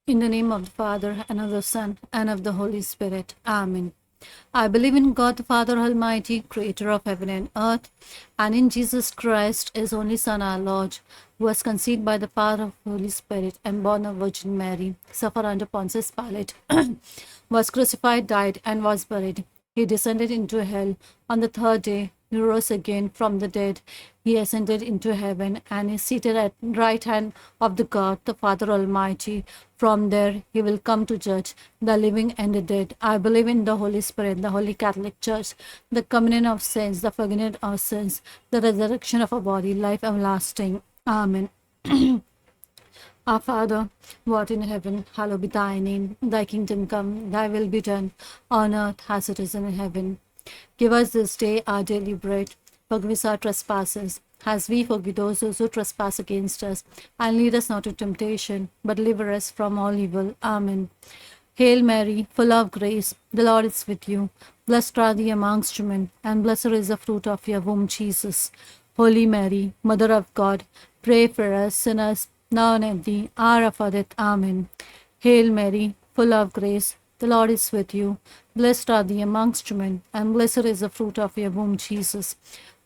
In the name of the Father, and of the Son, and of the Holy Spirit. Amen. I believe in God the Father Almighty, creator of heaven and earth, and in Jesus Christ, his only Son, our Lord, who was conceived by the power of the Holy Spirit and born of Virgin Mary, suffered under Pontius Pilate, was crucified, died, and was buried. He descended into hell. On the third day, he rose again from the dead. He ascended into heaven and is seated at right hand of the God, the Father Almighty. From there, he will come to judge the living and the dead. I believe in the Holy Spirit, the Holy Catholic Church, the communion of saints, the forgiveness of sins, the resurrection of a body, life everlasting. Amen. Our Father, who art in heaven, hallowed be thy name. Thy kingdom come, thy will be done, on earth as it is in heaven. Give us this day our daily bread. Forgive us our trespasses, as we forgive those who trespass against us. And lead us not into temptation, but deliver us from all evil. Amen. Hail Mary, full of grace, the Lord is with you. Blessed are thee amongst women, and blessed is the fruit of your womb, Jesus. Holy Mary, Mother of God, pray for us sinners, now and at the hour of our death. Amen. Hail Mary, full of grace, the Lord is with you. Blessed are thee amongst women, and blessed is the fruit of your womb, Jesus.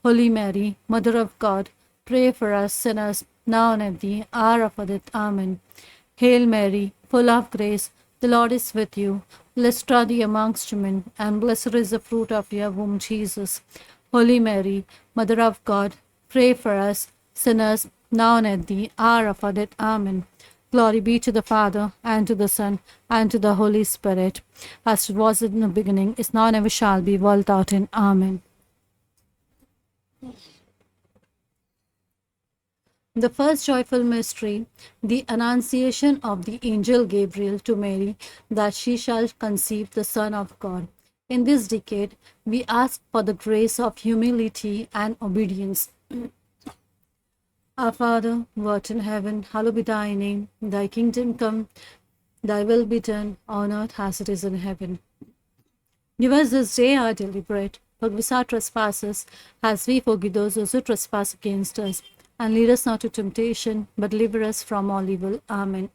Holy Mary, Mother of God, pray for us sinners, now and at the hour of our death. Amen. Hail Mary, full of grace, the Lord is with you. Blessed are thee amongst women, and blessed is the fruit of your womb, Jesus. Holy Mary, Mother of God, pray for us sinners, now and at the hour of our death. Amen. Glory be to the Father, and to the Son, and to the Holy Spirit, as it was in the beginning, is now, and ever shall be, world without end. Amen. The first joyful mystery, the annunciation of the angel Gabriel to Mary that she shall conceive the Son of God. In this decade, we ask for the grace of humility and obedience. Our Father, who art in heaven, hallowed be thy name. Thy kingdom come, thy will be done on earth as it is in heaven. Give us this day our daily bread. Forgive us our trespasses, as we forgive those who trespass against us. And lead us not to temptation, but deliver us from all evil. Amen.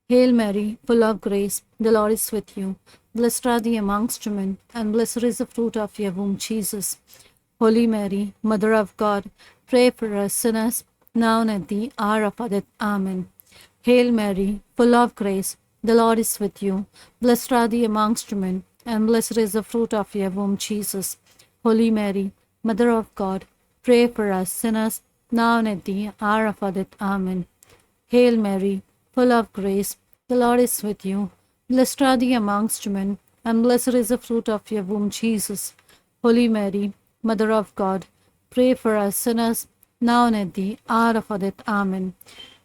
Hail Mary, full of grace, the Lord is with you. Blessed are thee amongst women, and blessed is the fruit of your womb, Jesus. Holy Mary, Mother of God, pray for us sinners, now and at the hour of our death. Amen. Hail Mary, full of grace, the Lord is with you. Blessed are thee amongst women, and blessed is the fruit of your womb, Jesus. Holy Mary, Mother of God, pray for us sinners, now and at the hour of our death. Amen. Hail Mary, full of grace, the Lord is with you. Blessed are thee amongst women, and blessed is the fruit of your womb, Jesus. Holy Mary, Mother of God, pray for us sinners, now and at the hour of our death. Amen.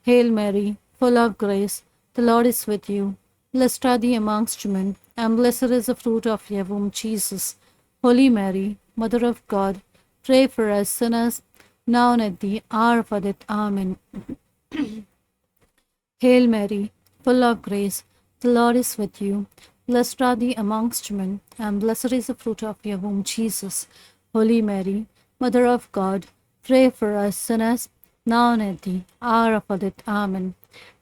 Hail Mary, full of grace, the Lord is with you. Blessed are thee amongst women, and blessed is the fruit of your womb, Jesus. Holy Mary, Mother of God, pray for us sinners, now and at the hour of our death. Amen. Hail Mary, full of grace, the Lord is with you. Blessed are thee amongst women, and blessed is the fruit of your womb, Jesus. Holy Mary, Mother of God, pray for us sinners, now and at the hour of our death. Amen.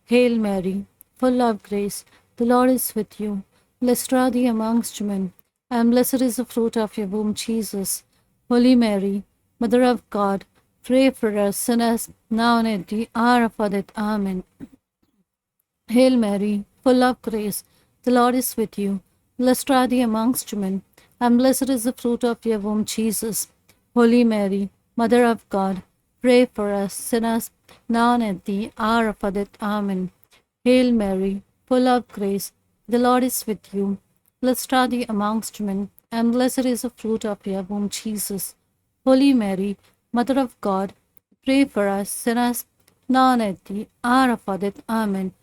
Hail Mary, full of grace, the Lord is with you. Blessed are thee amongst women, and blessed is the fruit of your womb, Jesus. Holy Mary, Mother of God, pray for us sinners, now and at the hour of our death. Amen. Hail Mary, full of grace, the Lord is with you. Blessed are thee amongst women, and blessed is the fruit of your womb, Jesus. Holy Mary, Mother of God, pray for us sinners, now and at the hour of our death. Amen. Hail Mary, full of grace, the Lord is with you. Blessed are thee amongst women, and blessed is the fruit of your womb, Jesus. Holy Mary, Mother of God, pray for us sinners, now and at the hour of our death. Amen.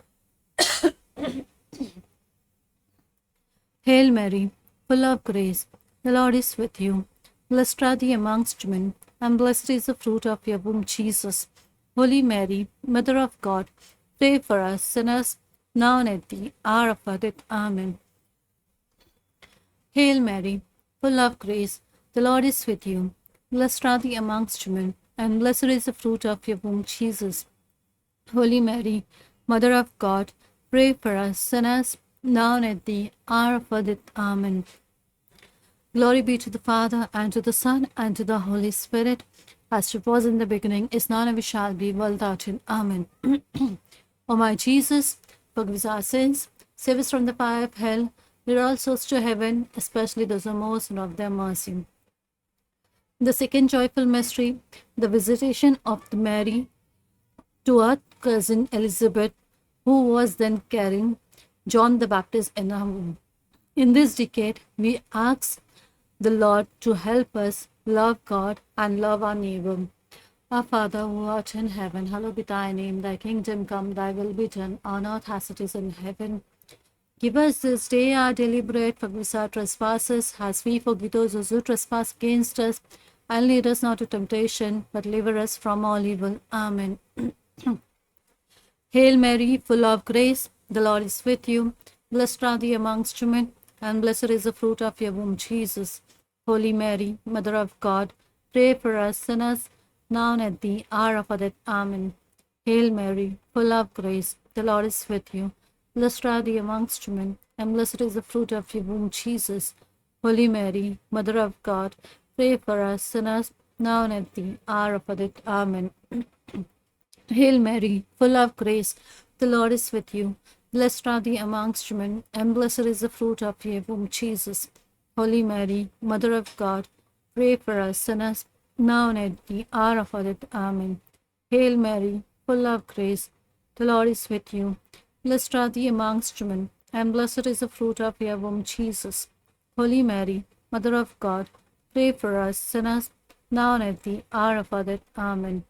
Hail Mary, full of grace, the Lord is with you. Blessed are thee amongst women, and blessed is the fruit of your womb, Jesus. Holy Mary, Mother of God, pray for us sinners, now and at the hour of our death. Amen. Hail Mary, full of grace, the Lord is with you. Blessed are thee amongst women, and blessed is the fruit of your womb, Jesus. Holy Mary, Mother of God, pray for us sinners, now and at the hour of our death. Amen. Glory be to the Father, and to the Son, and to the Holy Spirit, as it was in the beginning, is now, and ever shall be, world without end. Amen. O my Jesus, forgive us our sins, save us from the fire of hell, lead all souls to heaven, especially those who are most in need of their mercy. The second joyful mystery, the visitation of the Mary to her cousin Elizabeth, who was then carrying John the Baptist in her womb. In this decade, we ask the Lord to help us love God and love our neighbor. Our Father who art in heaven, hallowed be thy name. Thy kingdom come, thy will be done, on earth as it is in heaven. Give us this day our daily bread, forgive us our trespasses, as we forgive those who trespass against us. And lead us not to temptation, but deliver us from all evil. Amen. Hail Mary, full of grace, the Lord is with you. Blessed are thou amongst women, and blessed is the fruit of your womb, Jesus. Holy Mary, Mother of God, pray for us sinners, now and at the hour of our death. Amen. Hail Mary, full of grace, the Lord is with you. Blessed are thou amongst women, and blessed is the fruit of your womb, Jesus. Holy Mary, Mother of God, pray for us sinners, now and at the hour of our death. Amen. Hail Mary, full of grace, the Lord is with you. Blessed are thou amongst women, and blessed is the fruit of your womb, Jesus. Holy Mary, Mother of God, pray for us sinners, now and at the hour of our death. Amen. Hail Mary, full of grace, the Lord is with you. Blessed are thou amongst women, and blessed is the fruit of your womb, Jesus. Holy Mary, Mother of God, pray for us sinners, now and at the hour of our death. Amen.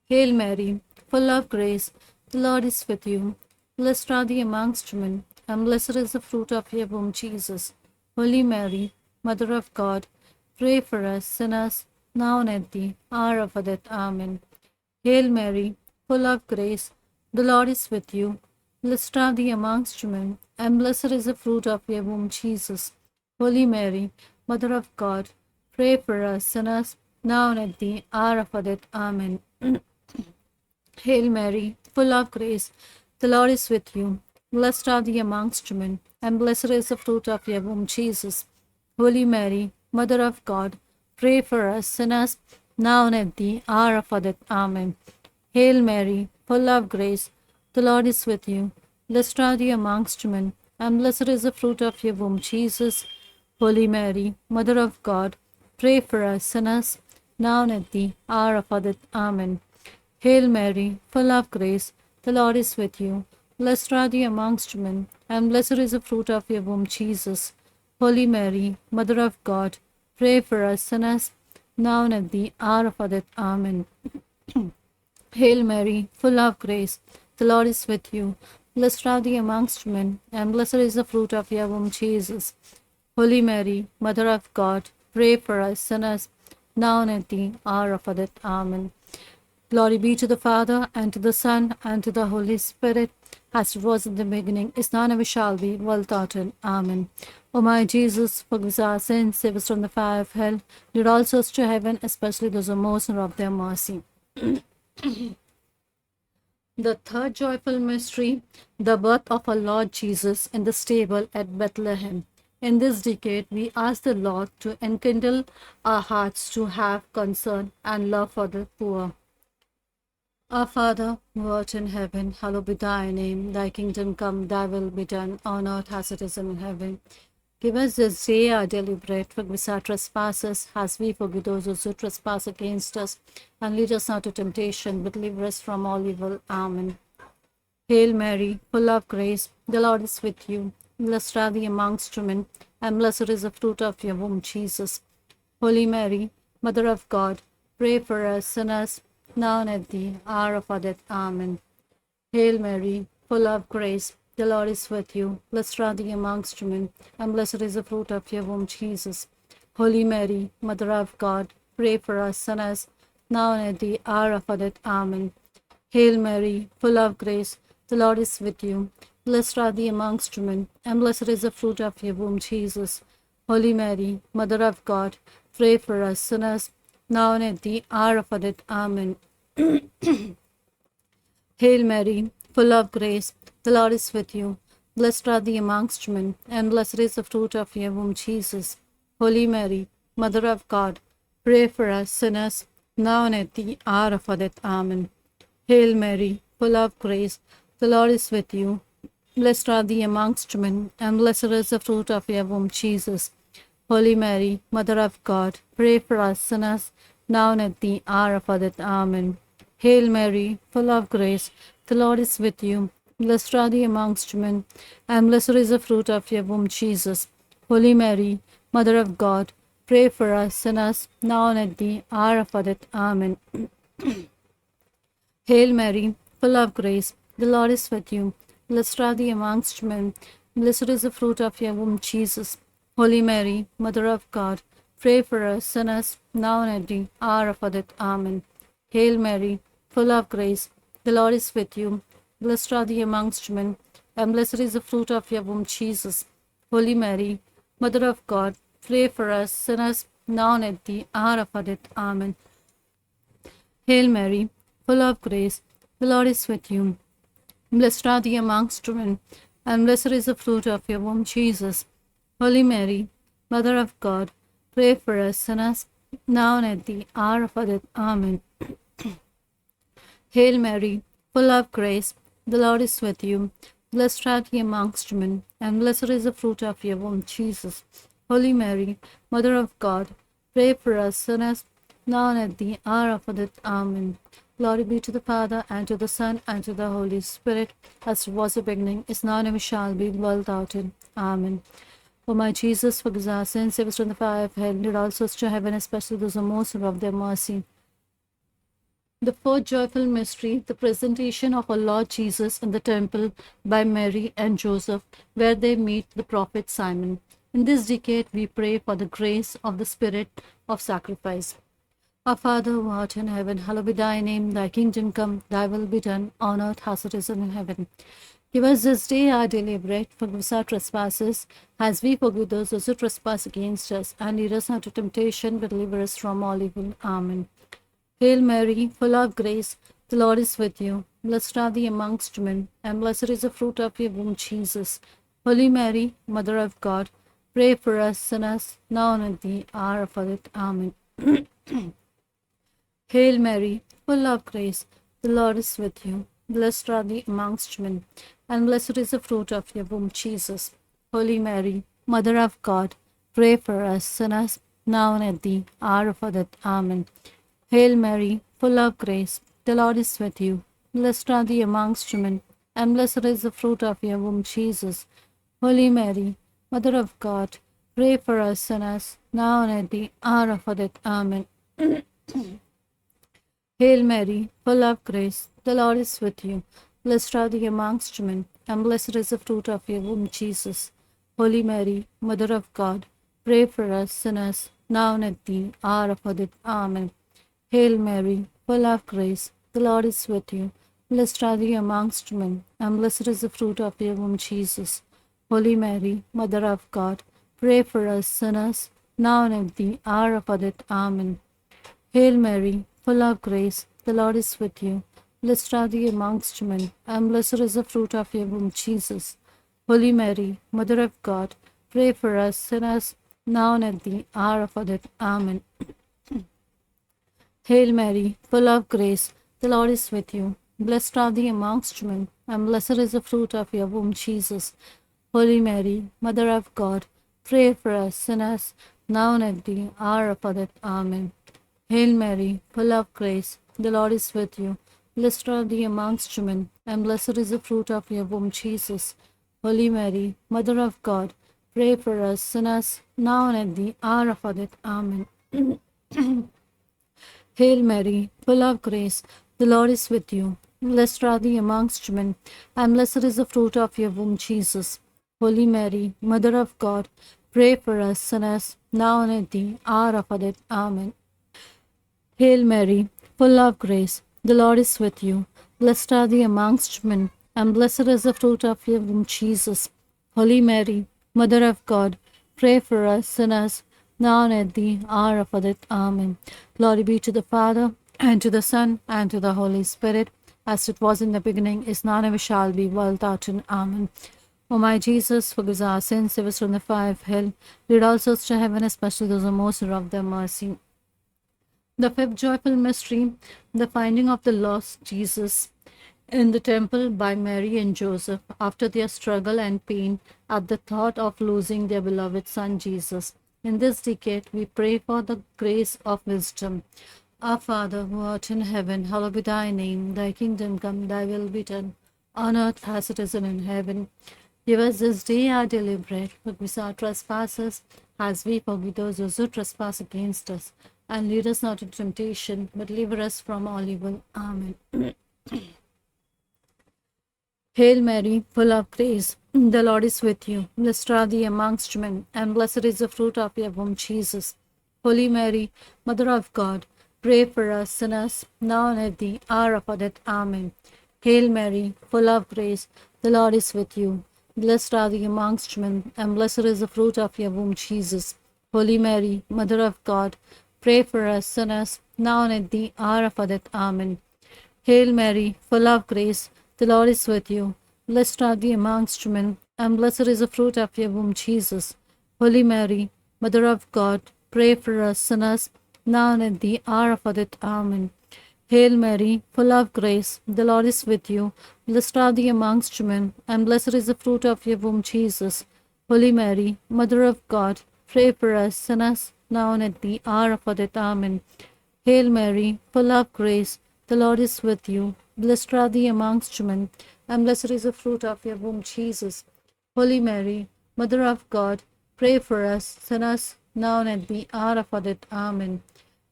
Hail Mary, full of grace, the Lord is with you. Blessed are thou amongst women, and blessed is the fruit of your womb, Jesus. Holy Mary, Mother of God, pray for us sinners, now and at the hour of our death. Amen. Hail Mary, full of grace, the Lord is with you. Blessed are thou amongst women, and blessed is the fruit of your womb, Jesus. Holy Mary, Mother of God, pray for us sinners, now and at the hour of our death. Amen. Hail Mary, full of grace, the Lord is with you. Blessed are thou amongst women, and blessed is the fruit of your womb, Jesus. Holy Mary, Mother of God, pray for us sinners, now and at the hour of our death. Amen. Hail Mary, full of grace, the Lord is with you. Blessed are thou amongst women, and blessed is the fruit of your womb, Jesus. Holy Mary, Mother of God, pray for us sinners, now and at the hour of our death. Amen. Hail Mary, full of grace, the Lord is with you. Blessed are thou amongst women, and blessed is the fruit of your womb, Jesus. Holy Mary, Mother of God, pray for us sinners, now and at the hour of our death. Amen. Hail Mary, full of grace, the Lord is with you. Blessed are thou amongst women, and blessed is the fruit of your womb, Jesus. Holy Mary, Mother of God, pray for us sinners, now and at the hour of our death. Amen. Glory be to the Father, and to the Son, and to the Holy Spirit, as it was in the beginning, is now, and ever shall be, world without end. Amen. O my Jesus, forgive us our sins, save us from the fire of hell, lead all souls to heaven, especially those who are most in need of their mercy. The third joyful mystery, the birth of our Lord Jesus in the stable at Bethlehem. In this decade, we ask the Lord to enkindle our hearts to have concern and love for the poor. Our Father, who art in heaven, hallowed be thy name. Thy kingdom come, thy will be done, on earth as it is in heaven. Give us this day our daily bread, forgive us our trespasses, as we forgive those who trespass against us. And lead us not to temptation, but deliver us from all evil. Amen. Hail Mary, full of grace, the Lord is with you. Blessed are thou amongst women, and blessed is the fruit of your womb, Jesus. Holy Mary, Mother of God, pray for us sinners, now and at the hour of our death. Amen. Hail Mary, full of grace, the Lord is with you. Blessed are thou amongst women, and blessed is the fruit of your womb, Jesus. Holy Mary, Mother of God, pray for us sinners, now and at the hour of our death. Amen. Hail Mary, full of grace, the Lord is with you. Blessed are thou amongst women, and blessed is the fruit of your womb, Jesus. Holy Mary, Mother of God, pray for us sinners, now and at the hour of our death. Amen. Hail Mary, full of grace, the Lord is with you. Blessed are thee amongst women, and blessed is the fruit of your womb, Jesus. Holy Mary, Mother of God, pray for us sinners, now and at the hour of our death. Amen. Hail Mary, full of grace, the Lord is with you. Blessed are thee amongst women, and blessed is the fruit of your womb, Jesus. Holy Mary, Mother of God, pray for us sinners, now and at the hour of our death. Amen. Hail Mary, full of grace, the Lord is with you. Blessed are thee amongst women, and blessed is the fruit of your womb, Jesus. Holy Mary, Mother of God, pray for us sinners, now and at the hour of our death. Amen. Hail Mary, full of grace, the Lord is with you. Blessed are thee amongst men, blessed is the fruit of your womb, Jesus. Holy Mary, Mother of God, pray for us sinners, now and at the hour of our death. Amen. Hail Mary, full of grace, the Lord is with you. Blessed are thee amongst men, and blessed is the fruit of your womb, Jesus. Holy Mary, Mother of God, pray for us sinners, now and at the hour of our death. Amen. Hail Mary, full of grace, the Lord is with you. Blessed are thee amongst women, and blessed is the fruit of your womb, Jesus. Holy Mary, Mother of God, pray for us sinners, now and at the hour of our death. Amen. Hail Mary, full of grace, the Lord is with you. Blessed are thee amongst women, and blessed is the fruit of your womb, Jesus. Holy Mary, Mother of God, pray for us sinners, now and at the hour of our death. Amen. Glory be to the Father, and to the Son, and to the Holy Spirit, as it was in the beginning, is now, and ever shall be, world without end. Amen. O my Jesus, forgive us our sins, save us from the fire of hell, lead all souls to heaven, especially those who most of their mercy. The fourth joyful mystery, the presentation of our Lord Jesus in the temple by Mary and Joseph, where they meet the prophet Simon. In this decade, we pray for the grace of the spirit of sacrifice. Our Father who art in heaven, hallowed be thy name. Thy kingdom come, thy will be done, on earth as it is in heaven. Give us this day our daily bread. Forgive us our trespasses, as we forgive those who trespass against us. And lead us not into temptation, but deliver us from all evil. Amen. Hail Mary, full of grace, the Lord is with you. Blessed are thee amongst women, and blessed is the fruit of your womb, Jesus. Holy Mary, Mother of God, pray for us sinners, now and at the hour of our death. Amen. Hail Mary, full of grace, the Lord is with you. Blessed are thee amongst women, and blessed is the fruit of your womb, Jesus. Holy Mary, Mother of God, pray for us sinners, now and at the hour of our death. Amen. Hail Mary, full of grace, the Lord is with you. Blessed are thee amongst women, and blessed is the fruit of your womb, Jesus. Holy Mary, Mother of God, pray for us sinners, now and at the hour of our death. Amen. Hail Mary, full of grace, the Lord is with you. Blessed are thee amongst women, and blessed is the fruit of your womb, Jesus. Holy Mary, Mother of God, pray for us sinners, now and at the hour of our death. Amen. Hail Mary, full of grace, the Lord is with you. Blessed are thee amongst women, and blessed is the fruit of your womb, Jesus. Holy Mary, Mother of God, pray for us sinners, now and at the hour of our death. Amen. Hail Mary, full of grace, the Lord is with you. Blessed are thee amongst women, and blessed is the fruit of your womb, Jesus. Holy Mary, Mother of God, pray for us sinners, now and at the hour of our death. Amen. Hail Mary, full of grace, the Lord is with you. Blessed are thee amongst women, and blessed is the fruit of your womb, Jesus. Holy Mary, Mother of God, pray for us sinners, now and at the hour of our death. Amen. Hail Mary, full of grace, the Lord is with you. Blessed are thee amongst women, and blessed is the fruit of your womb, Jesus. Holy Mary, Mother of God, pray for us sinners, now and at the hour of our death. Amen. Hail Mary, full of grace, the Lord is with you. Blessed are thee amongst women, and blessed is the fruit of your womb, Jesus. Holy Mary, Mother of God, pray for us sinners, now and at the hour of our death. Amen. Hail Mary, full of grace, the Lord is with you. Blessed are thee amongst women, and blessed is the fruit of your womb, Jesus. Holy Mary, Mother of God, pray for us sinners, now and at the hour of our death. Amen. Glory be to the Father, and to the Son, and to the Holy Spirit, as it was in the beginning, is now, and ever shall be, world without end. Amen. O my Jesus, forgive our sins, save us from the fire of hell. Lead all souls to heaven, especially those who most of their mercy. The fifth joyful mystery, the finding of the lost Jesus in the temple by Mary and Joseph after their struggle and pain at the thought of losing their beloved son Jesus. In this decade, we pray for the grace of wisdom. Our Father, who art in heaven, hallowed be thy name. Thy kingdom come, thy will be done, on earth as it is in heaven. Give us this day our daily bread. Forgive us our trespasses, as we forgive those who trespass against us. And lead us not into temptation, but deliver us from all evil. Amen. Hail Mary, full of grace, the Lord is with you. Blessed are thee amongst women, and blessed is the fruit of your womb, Jesus. Holy Mary, Mother of God, pray for us sinners, now and at the hour of our death. Amen. Hail Mary, full of grace, the Lord is with you. Blessed are thee amongst women, and blessed is the fruit of your womb, Jesus. Holy Mary, Mother of God, pray for us sinners, now and at the hour of our death. Amen. Hail Mary, full of grace, the Lord is with you. Blessed are thee amongst women, and blessed is the fruit of your womb, Jesus. Holy Mary, Mother of God, pray for us sinners, now and at the hour of our death. Amen. Hail Mary, full of grace, the Lord is with you. Blessed are thee amongst women, and blessed is the fruit of your womb, Jesus. Holy Mary, Mother of God, pray for us sinners, now and at the hour of our death. Amen. Hail Mary, full of grace, the Lord is with you. Blessed are thee amongst women, and blessed is the fruit of your womb, Jesus. Holy Mary, Mother of God, pray for us sinners, now and at the hour of our death. Amen.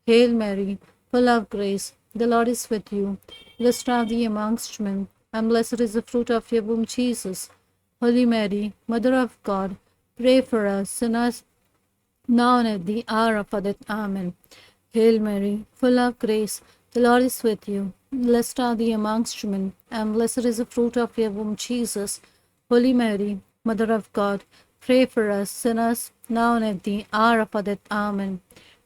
Hail Mary, full of grace, the Lord is with you. Blessed are thee amongst women, and blessed is the fruit of your womb, Jesus. Holy Mary, Mother of God, pray for us sinners, now and at the hour of our death. Amen. Hail Mary, full of grace, the Lord is with you. Blessed are thee amongst women, and blessed is the fruit of your womb, Jesus. Holy Mary, Mother of God, pray for us sinners, now and at the hour of our death. Amen.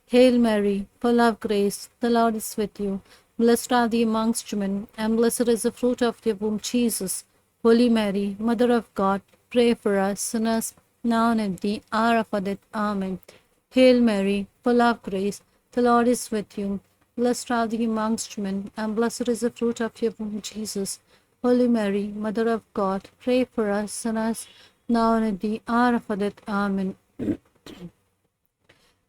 Hail Mary, full of grace, the Lord is with you. Blessed are thee amongst women, and blessed is the fruit of your womb, Jesus. Holy Mary, Mother of God, pray for us sinners, now and at the hour of our death. Amen. Hail Mary, full of grace, the Lord is with you. Blessed are thee amongst women, and blessed is the fruit of your womb, Jesus. Holy Mary, Mother of God, pray for us sinners, now and at the hour of our death. Amen.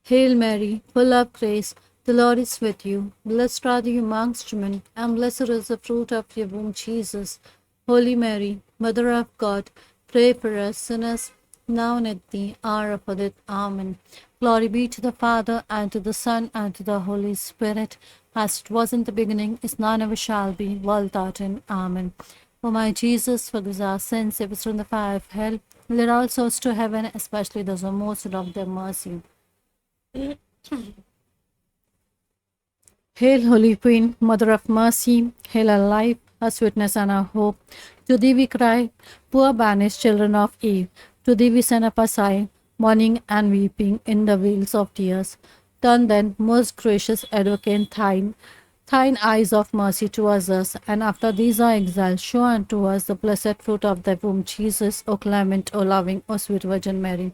Hail Mary, full of grace, the Lord is with you. Blessed are you amongst women, and blessed is the fruit of your womb, Jesus. Holy Mary, Mother of God, pray for us sinners, now and at the hour of our death. Amen. Glory be to the Father, and to the Son, and to the Holy Spirit, as it was in the beginning, is now, and ever shall be, world without end. Amen. O my Jesus, forgive our sins, save us from the fire of hell. Lead all souls to heaven, especially those who most love their mercy. Hail, Holy Queen, Mother of Mercy, hail our life, our sweetness, and our hope. To thee we cry, poor banished children of Eve. To thee we send up a sigh, mourning and weeping in the vales of tears. Turn then, most gracious Advocate, thine eyes of mercy towards us, and after these our exiles, show unto us the blessed fruit of thy womb, Jesus, O clement, O loving, O sweet Virgin Mary.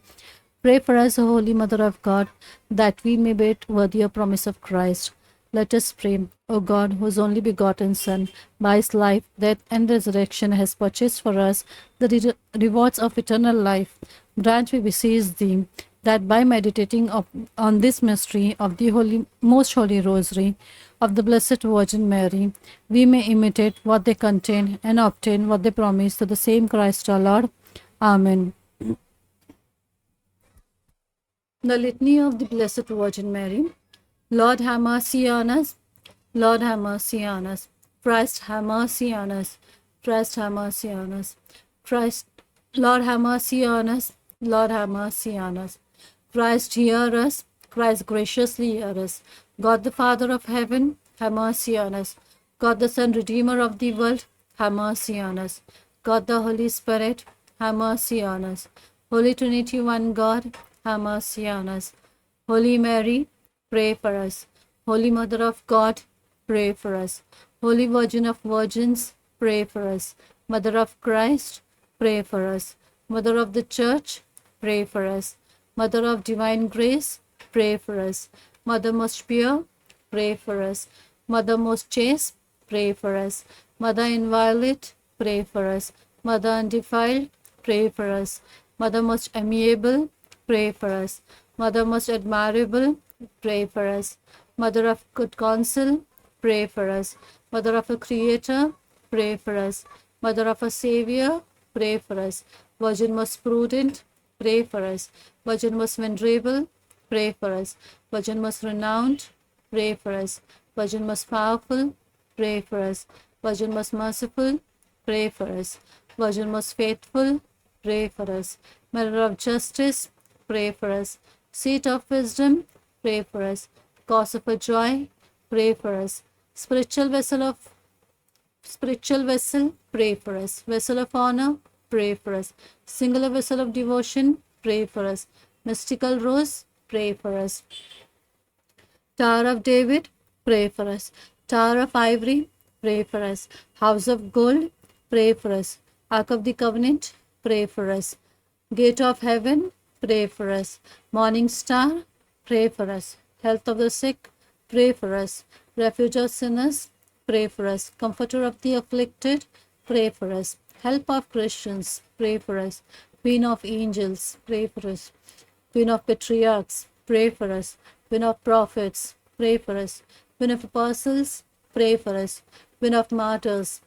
Pray for us, O Holy Mother of God, that we may be worthy of promise of Christ. Let us pray. O God, whose only begotten Son, by his life, death, and resurrection has purchased for us the rewards of eternal life, grant, we beseech thee, that by meditating on this mystery of the most holy Rosary of the Blessed Virgin Mary, we may imitate what they contain and obtain what they promise through the same Christ our Lord. Amen. The Litany of the Blessed Virgin Mary. Lord, have mercy on us. Lord, have mercy on us. Christ, have mercy on us. Christ, have mercy on us. Christ, Lord, have mercy on us. Lord, have mercy on us. Christ, hear us. Christ, graciously hear us. God, the Father of heaven, have mercy on us. God, the Son, Redeemer of the world, have mercy on us. God, the Holy Spirit, have mercy on us. Holy Trinity, one God, have mercy on us. Holy Mary, pray for us. Holy Mother of God, pray for us. Holy Virgin of Virgins, pray for us. Mother of Christ, pray for us. Mother of the Church, pray for us. Mother of Divine Grace, pray for us. Mother most pure, pray for us. Mother most chaste, pray for us. Mother inviolate, pray for us. Mother undefiled, pray for us. Mother most amiable, pray for us. Mother most admirable, pray for us. Mother of good counsel, pray for us. Mother of a Creator, pray for us. Mother of a Savior, pray for us. Virgin most prudent, pray for us. Virgin most venerable, pray for us. Virgin most renowned, pray for us. Virgin most powerful, pray for us. Virgin most merciful, pray for us. Virgin most faithful, pray for us. Mirror of justice, pray for us. Seat of wisdom, pray for us. Cause of a joy, pray for us. Spiritual vessel, pray for us. Vessel of honor, pray for us. Singular vessel of devotion, pray for us. Mystical rose, pray for us. Tower of David, pray for us. Tower of Ivory, pray for us. House of Gold, pray for us. Ark of the Covenant, pray for us. Gate of Heaven, pray for us. Morning Star, pray for us. Health of the sick, pray for us. Refuge of sinners, pray for us. Comforter of the afflicted, pray for us. Help of Christians, pray for us. Queen of angels, pray for us. Queen of patriarchs, pray for us. Queen of prophets, pray for us. Queen of apostles, pray for us. Queen of martyrs,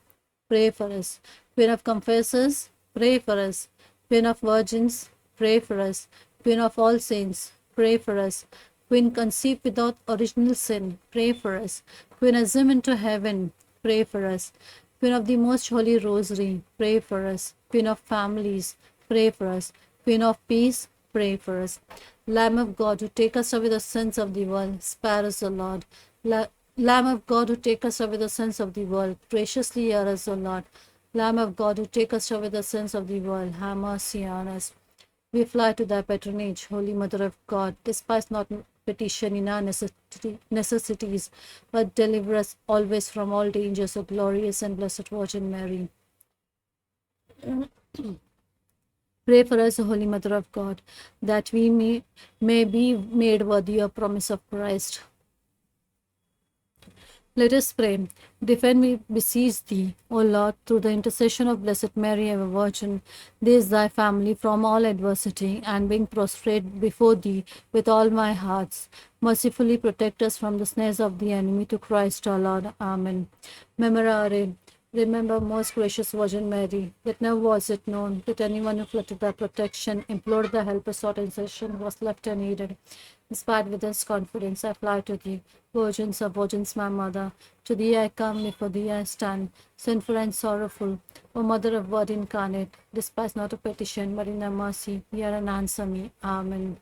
pray for us. Queen of confessors, pray for us. Queen of virgins, pray for us. Queen of all saints, pray for us. Queen conceived without original sin, pray for us. Queen assumed into heaven, pray for us. Queen of the most holy rosary, pray for us. Queen of families, pray for us. Queen of peace, pray for us. Lamb of God, who take us away the sins of the world, spare us, O Lord. Lamb of God, who take us away the sins of the world, graciously hear us, O Lord. Lamb of God, who take us away the sins of the world, have mercy on us. We fly to thy patronage, Holy Mother of God. Despise not petition in our necessities, but deliver us always from all dangers, O glorious and blessed Virgin Mary. Pray for us, O Holy Mother of God, that we may be made worthy of promise of Christ. Let us pray. Defend, we beseech thee, O Lord, through the intercession of Blessed Mary, ever Virgin, this thy family from all adversity, and being prostrate before thee with all my hearts, mercifully protect us from the snares of the enemy, to Christ our Lord. Amen. Memorare. Remember, most gracious Virgin Mary, that never was it known that anyone who fled to thy protection, implored thy help, or sought intercession, was left unaided. Inspired with this confidence, I fly to thee. Virgins of virgins, my mother, to thee I come, before thee I stand, sinful and sorrowful. O Mother of Word incarnate, despise not a petition, but in thy mercy hear and answer me. Amen.